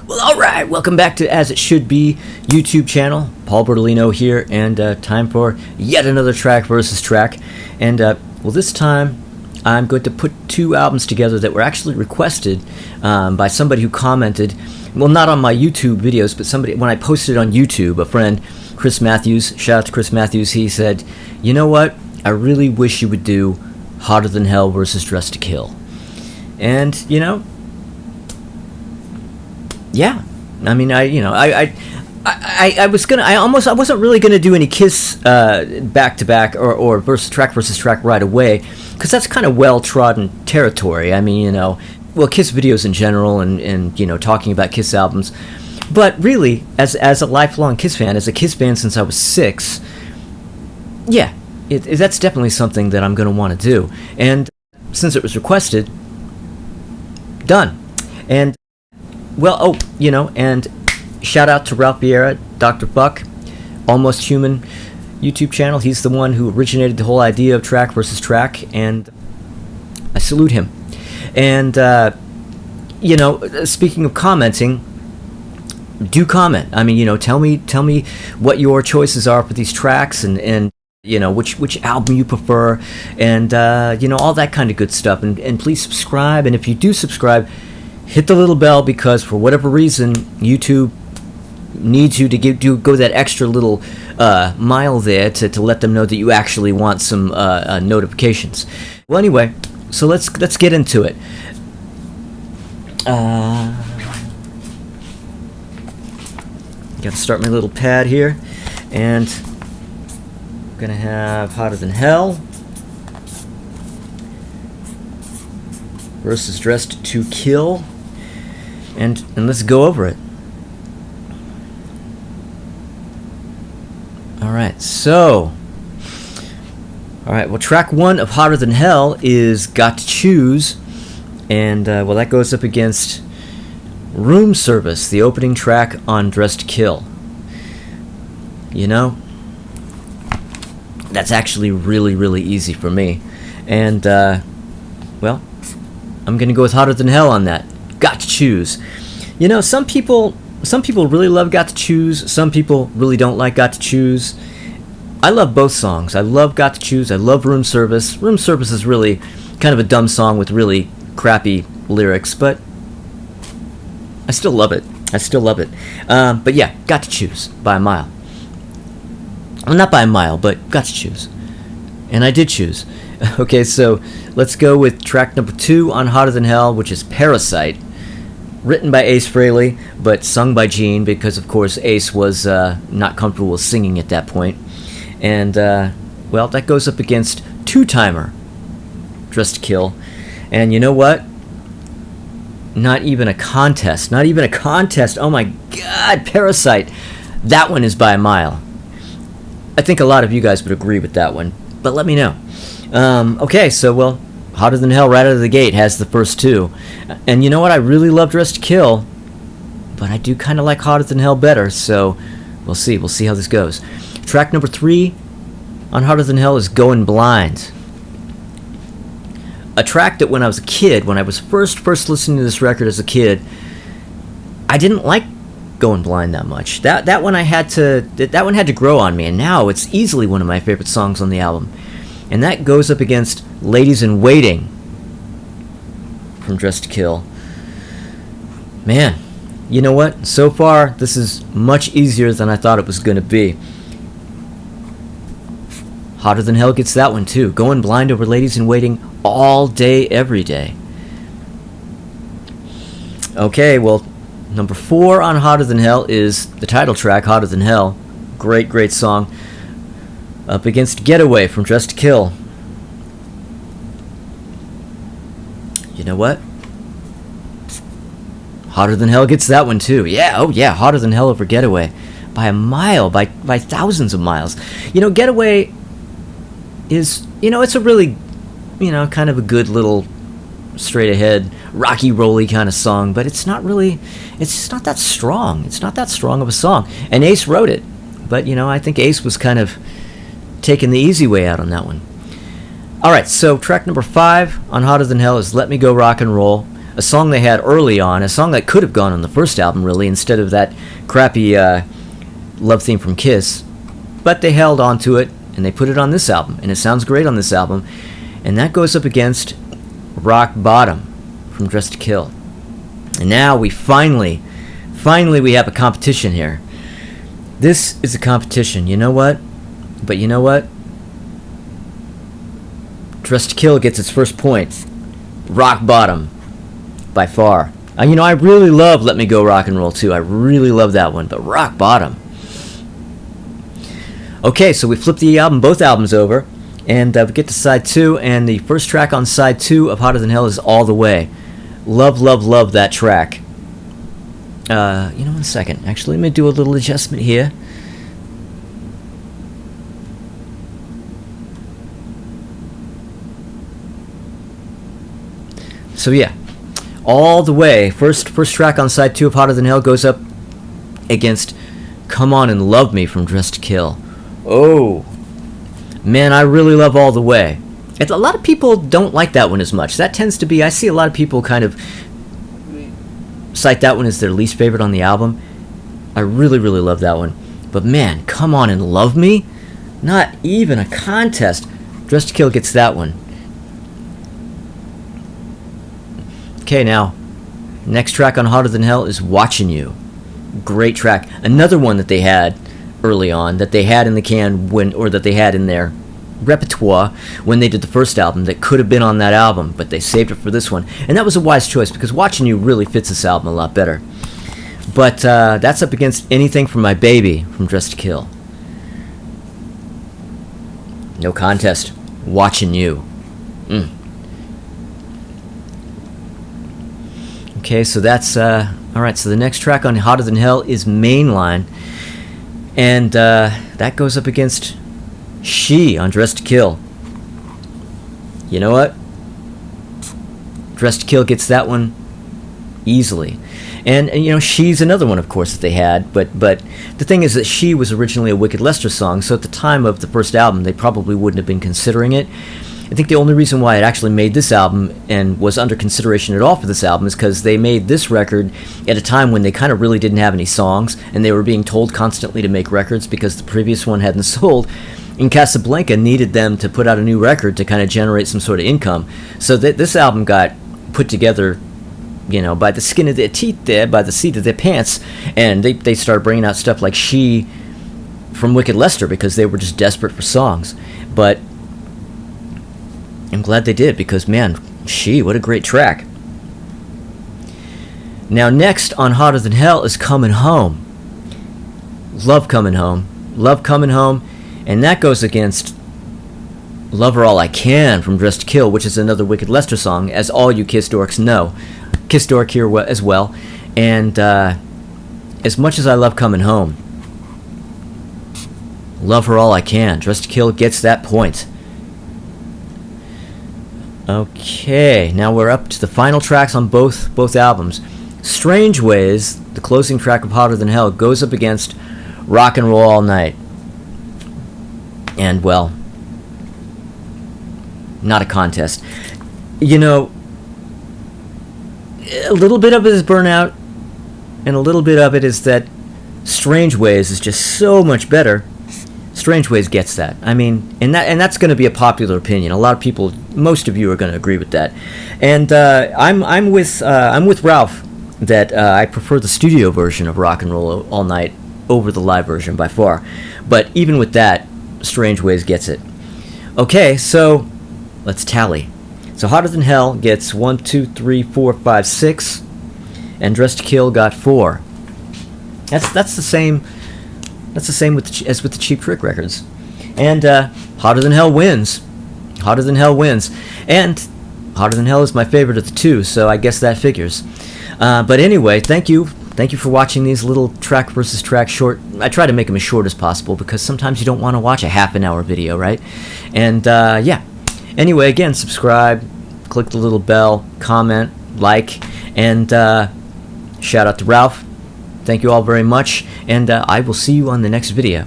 Well, all right. Welcome back to As It Should Be YouTube channel. Paul Bertolino here, and time for yet another track versus track. And well, this time I'm going to put two albums together that were actually requested by somebody who commented. Well, not on my YouTube videos, but somebody when I posted on YouTube. A friend, Chris Matthews. Shout out to Chris Matthews. He said, "You know what? I really wish you would do Hotter Than Hell versus Dressed to Kill." And you know. Yeah, I mean, I wasn't really gonna do any Kiss back to back or track versus track right away, because that's kind of well trodden territory. I mean, well, Kiss videos in general, and talking about Kiss albums, but really, as a lifelong Kiss fan, as a Kiss fan since I was 6, yeah, that's definitely something that I'm gonna want to do, and since it was requested, done, and. Well, and shout out to Ralph Vieira, Dr. Buck, Almost Human YouTube channel. He's the one who originated the whole idea of track versus track, and I salute him. And, speaking of commenting, do comment. I mean, tell me what your choices are for these tracks, and which album you prefer, and, all that kind of good stuff. And please subscribe, and if you do subscribe, hit the little bell, because for whatever reason YouTube needs you to go that extra little mile there to let them know that you actually want some notifications. Well, anyway, so let's get into it. Got to start my little pad here, and I'm gonna have Hotter Than Hell versus Dressed to Kill. And let's go over it. Alright, well, track 1 of Hotter Than Hell is Got to Choose, and well, that goes up against Room Service, the opening track on Dressed to Kill. That's actually really, really easy for me, and well, I'm gonna go with Hotter Than Hell on that. Got to Choose. Some people really love Got to Choose. Some people really don't like Got to Choose. I love both songs. I love Got to Choose. I love Room Service. Room Service is really kind of a dumb song with really crappy lyrics, but I still love it. But yeah, Got to Choose by a mile. Well, not by a mile, but Got to Choose. And I did choose. Okay, so let's go with track number 2 on Hotter Than Hell, which is Parasite. Written by Ace Frehley, but sung by Gene, because of course Ace was not comfortable with singing at that point. And well, that goes up against Two-Timer, Dressed to Kill. And you know what? Not even a contest. Oh my god, Parasite. That one is by a mile. I think a lot of you guys would agree with that one, but let me know. Okay, so well, Hotter Than Hell right out of the gate has the first 2. And you know what? I really love Dressed to Kill, but I do kind of like Hotter Than Hell better, so we'll see how this goes. Track number 3 on Hotter Than Hell is Going Blind. A track that when I was a kid, when I was first listening to this record as a kid, I didn't like Going Blind that much. That one had to grow on me, and now it's easily one of my favorite songs on the album. And that goes up against Ladies in Waiting from Dressed to Kill. Man, you know what? So far, this is much easier than I thought it was going to be. Hotter Than Hell gets that one too. Going Blind over Ladies in Waiting all day, every day. Okay, well, number 4 on Hotter Than Hell is the title track, Hotter Than Hell. Great song. Up against Getaway from Dressed to Kill. You know what? Hotter Than Hell gets that one too. Yeah, Hotter Than Hell over Getaway. By a mile, by thousands of miles. Getaway is, it's a really, kind of a good little straight ahead, rocky rolly kind of song, but it's not that strong. It's not that strong of a song. And Ace wrote it, but, I think Ace was kind of taking the easy way out on that one. Alright, so track number 5 on Hotter Than Hell is Let Me Go Rock and Roll. a song they had early on, a song that could have gone on the first album, really, instead of that crappy love theme from Kiss. But they held on to it, and they put it on this album, and it sounds great on this album. And that goes up against Rock Bottom from Dressed to Kill. And now we finally we have a competition here. This is a competition. You know what? But you know what? Dressed to Kill gets its first point. Rock Bottom, by far. I really love Let Me Go Rock and Roll too. I really love that one. But Rock Bottom. Okay, so we flip both albums over, and we get to side 2, and the first track on side 2 of Hotter Than Hell is All the Way. Love, love, love that track. One second. Actually, let me do a little adjustment here. So yeah, All the Way. First track on side 2 of Hotter Than Hell goes up against Come On and Love Me from Dressed to Kill. Oh, man, I really love All the Way. A lot of people don't like that one as much. That tends to be, I see a lot of people kind of cite that one as their least favorite on the album. I really, really love that one. But man, Come On and Love Me? Not even a contest. Dressed to Kill gets that one. Okay, now, next track on Hotter Than Hell is Watchin' You. Great track. Another one that they had early on, that they had in the can that they had in their repertoire when they did the first album, that could have been on that album, but they saved it for this one. And that was a wise choice, because Watchin' You really fits this album a lot better. But that's up against Anything for My Baby from Dressed to Kill. No contest. Watchin' You. Okay, so that's alright, so the next track on Hotter Than Hell is Mainline, and that goes up against She on Dressed to Kill. You know what? Dressed to Kill gets that one easily. And She's another one, of course, that they had, but the thing is that She was originally a Wicked Lester song, so at the time of the first album, they probably wouldn't have been considering it. I think the only reason why it actually made this album and was under consideration at all for this album is because they made this record at a time when they kind of really didn't have any songs, and they were being told constantly to make records because the previous one hadn't sold, and Casablanca needed them to put out a new record to kind of generate some sort of income. So this album got put together, by the skin of their teeth there, by the seat of their pants, and they started bringing out stuff like She from Wicked Lester because they were just desperate for songs. But I'm glad they did, because man, She, what a great track. Now next on Hotter Than Hell is Coming Home. Love Coming Home. Love Coming Home. And that goes against Love Her All I Can from Dressed to Kill, which is another Wicked Lester song, as all you Kiss dorks know. Kiss dork here as well. And as much as I love Coming Home, Love Her All I Can. Dressed to Kill gets that point. Okay, now we're up to the final tracks on both albums. Strange Ways, the closing track of Hotter Than Hell, goes up against Rock and Roll All Night. And, well, not a contest. A little bit of it is Burnout, and a little bit of it is that Strange Ways is just so much better. Strange Ways gets that. I mean, and that's going to be a popular opinion. A lot of people, most of you, are going to agree with that. And I'm with Ralph that I prefer the studio version of Rock and Roll All Night over the live version by far. But even with that, Strange Ways gets it. Okay, so let's tally. So Hotter Than Hell gets 1, 2, 3, 4, 5, 6, and Dressed to Kill got 4. That's the same. That's the same as with the Cheap Trick records. And Hotter Than Hell wins. Hotter Than Hell wins. And Hotter Than Hell is my favorite of the two, so I guess that figures. But anyway, thank you. Thank you for watching these little track versus track short. I try to make them as short as possible because sometimes you don't want to watch a half-an-hour video, right? And yeah. Anyway, again, subscribe, click the little bell, comment, like, and shout out to Ralph. Thank you all very much, and I will see you on the next video.